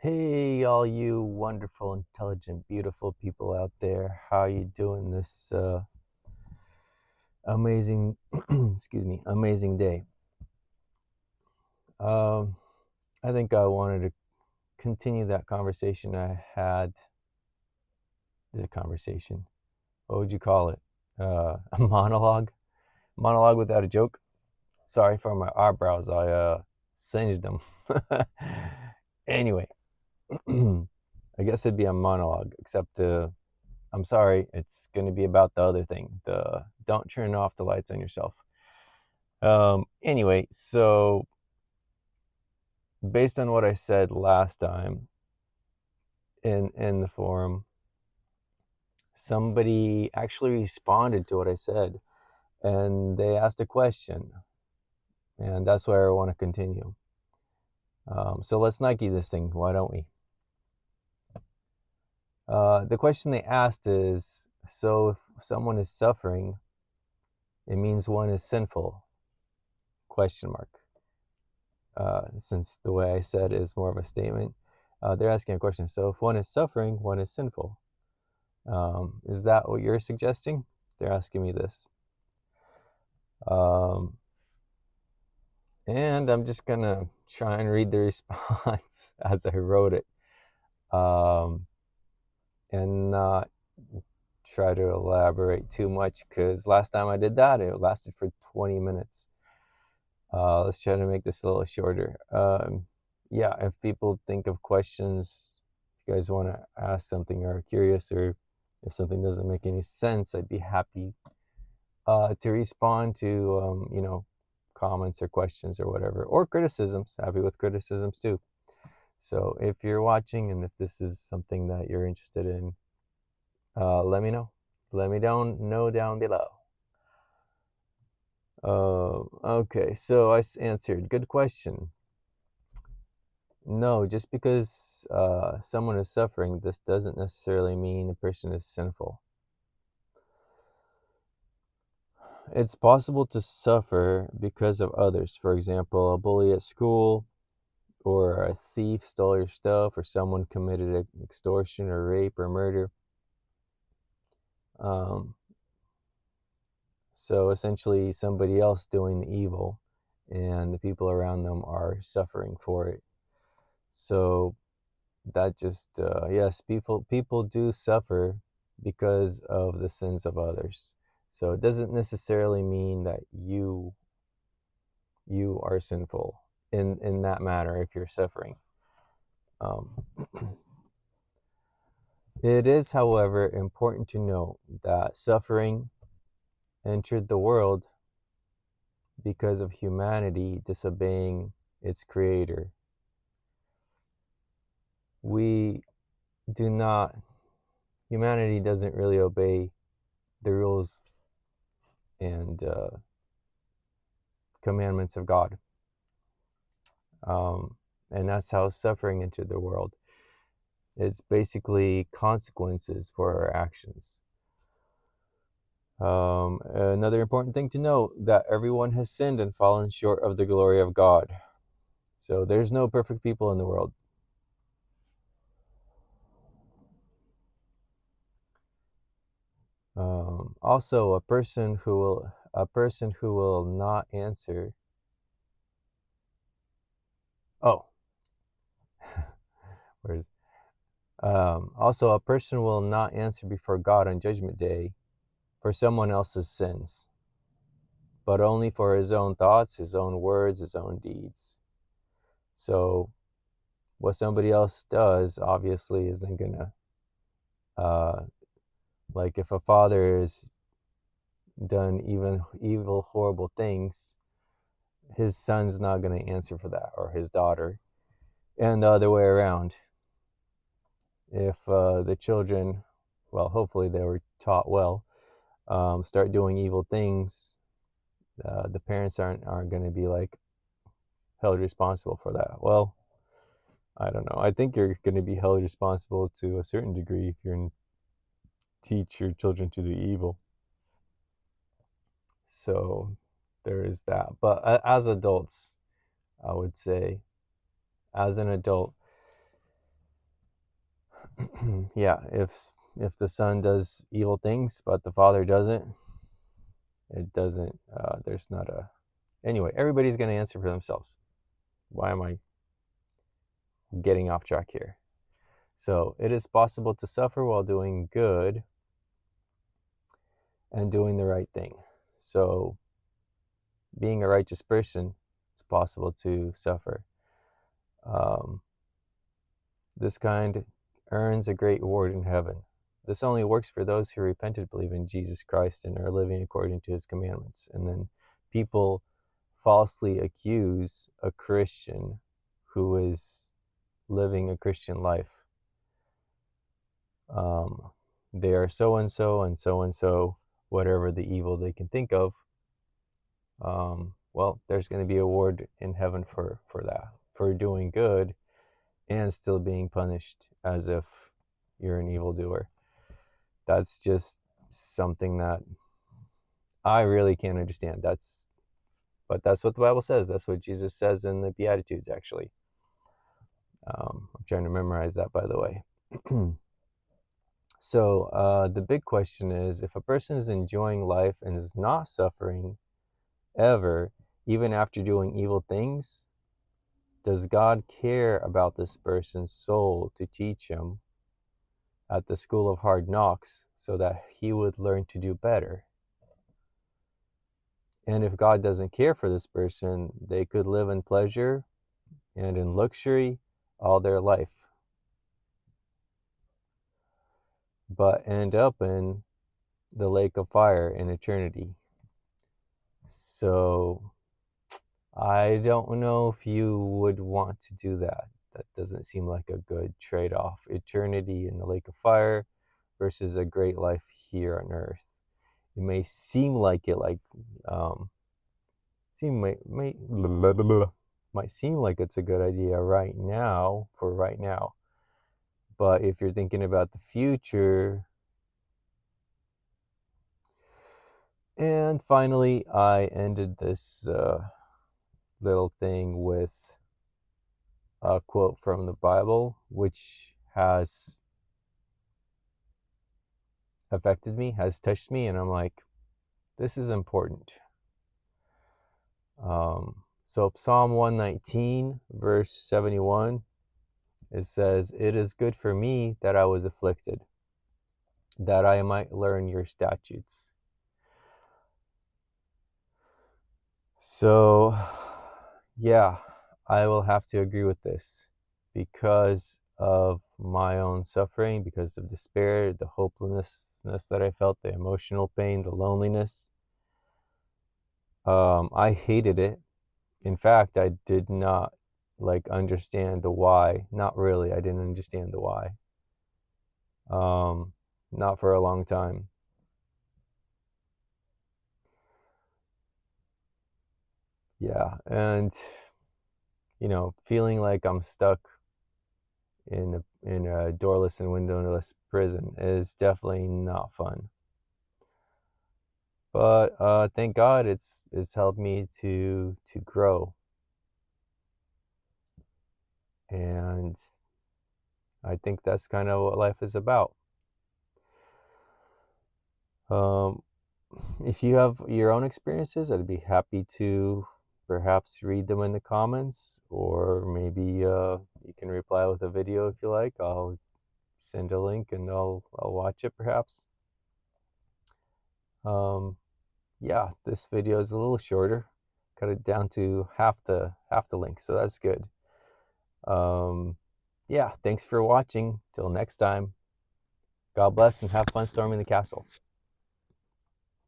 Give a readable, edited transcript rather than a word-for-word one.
Hey, all you wonderful, intelligent, beautiful people out there. How you doing this amazing, excuse me, amazing day? Um, I think I wanted to continue that conversation I had. The conversation. What would you call it? A monologue? Monologue without a joke? Sorry for my eyebrows. I singed them. Anyway, I guess it'd be a monologue, except I'm sorry, it's going to be about the other thing. The don't turn off the lights on yourself. Anyway, so based on what I said last time in the forum, somebody actually responded to what I said, and they asked a question, and that's where I want to continue. So let's Nike this thing. Why don't we? The question they asked is: so if someone is suffering, it means one is sinful? Question mark. Since the way I said is more of a statement, they're asking a question. So if one is suffering, one is sinful. Is that what you're suggesting? They're asking me this. Um, and I'm just going to try and read the response as I wrote it, and not try to elaborate too much, because last time I did that, it lasted for 20 minutes. Let's try to make this a little shorter. Yeah, if people think of questions, if you guys want to ask something or are curious, or if something doesn't make any sense, I'd be happy to respond to, comments or questions or whatever, or criticisms. Happy with criticisms too. So if you're watching and if this is something that you're interested in, let me know. Let me know down below. Okay, so I answered. Good question. No, just because someone is suffering, this doesn't necessarily mean a person is sinful. It's possible to suffer because of others. For example, a bully at school, or a thief stole your stuff, or someone committed extortion or rape or murder. Um, so essentially, somebody else doing the evil, and the people around them are suffering for it. So that just yes, people do suffer because of the sins of others. So it doesn't necessarily mean that you are sinful in that matter if you're suffering. um, it is, however, important to note that suffering entered the world because of humanity disobeying its creator. We do not Humanity doesn't really obey the rules and commandments of God. And that's how suffering entered the world. It's basically consequences for our actions. Another important thing to note, that everyone has sinned and fallen short of the glory of God. So there's no perfect people in the world. Also, a person who will not answer. Oh, where's also, a person will not answer before God on Judgment Day for someone else's sins, but only for his own thoughts, his own words, his own deeds. So what somebody else does obviously isn't gonna, like if a father has done even evil, horrible things, his son's not gonna answer for that, or his daughter, and the other way around. If the children, well, hopefully they were taught well, start doing evil things, the parents aren't going to be like held responsible for that. Well, I don't know. I think you're going to be held responsible to a certain degree if you teach your children to do evil. So there is that. But as adults, I would say, as an adult, Yeah, if the son does evil things but the father doesn't, it doesn't, there's not a, anyway, everybody's going to answer for themselves. Why am I getting off track here? So it is possible to suffer while doing good and doing the right thing. So being a righteous person, it's possible to suffer. This kind earns a great reward in heaven. This only works for those who repented, believe in Jesus Christ, and are living according to his commandments. And then people falsely accuse a Christian who is living a Christian life. They are so and so and so and so, whatever the evil they can think of. Well, there's going to be a reward in heaven for that, for doing good and still being punished as if you're an evildoer. That's just something that I really can't understand. But that's what the Bible says. That's what Jesus says in the Beatitudes, actually. I'm trying to memorize that, by the way. So the big question is, if a person is enjoying life and is not suffering ever, even after doing evil things, does God care about this person's soul to teach him at the school of hard knocks so that he would learn to do better? And if God doesn't care for this person, they could live in pleasure and in luxury all their life, but end up in the lake of fire in eternity. So I don't know if you would want to do that. That doesn't seem like a good trade-off. Eternity in the lake of fire versus a great life here on earth. It may seem like it, like might seem like it's a good idea right now, but if you're thinking about the future. And finally, I ended this little thing with a quote from the Bible, which has affected me, has touched me, and I'm like, this is important. So Psalm 119, verse 71, it says, "It is good for me that I was afflicted, that I might learn your statutes." So, yeah, I will have to agree with this because of my own suffering, because of despair, the hopelessness that I felt, the emotional pain, the loneliness. I hated it. In fact, I did not understand the why. Not really. I didn't understand the why. Not for a long time. Yeah, and feeling like I'm stuck in a doorless and windowless prison is definitely not fun. But thank God it's helped me to grow, and I think that's kind of what life is about. If you have your own experiences, I'd be happy to perhaps read them in the comments, or maybe you can reply with a video if you like. I'll send a link and I'll watch it perhaps. Yeah, this video is a little shorter. Cut it down to half the length, so that's good. Yeah, thanks for watching. Till next time, God bless and have fun storming the castle.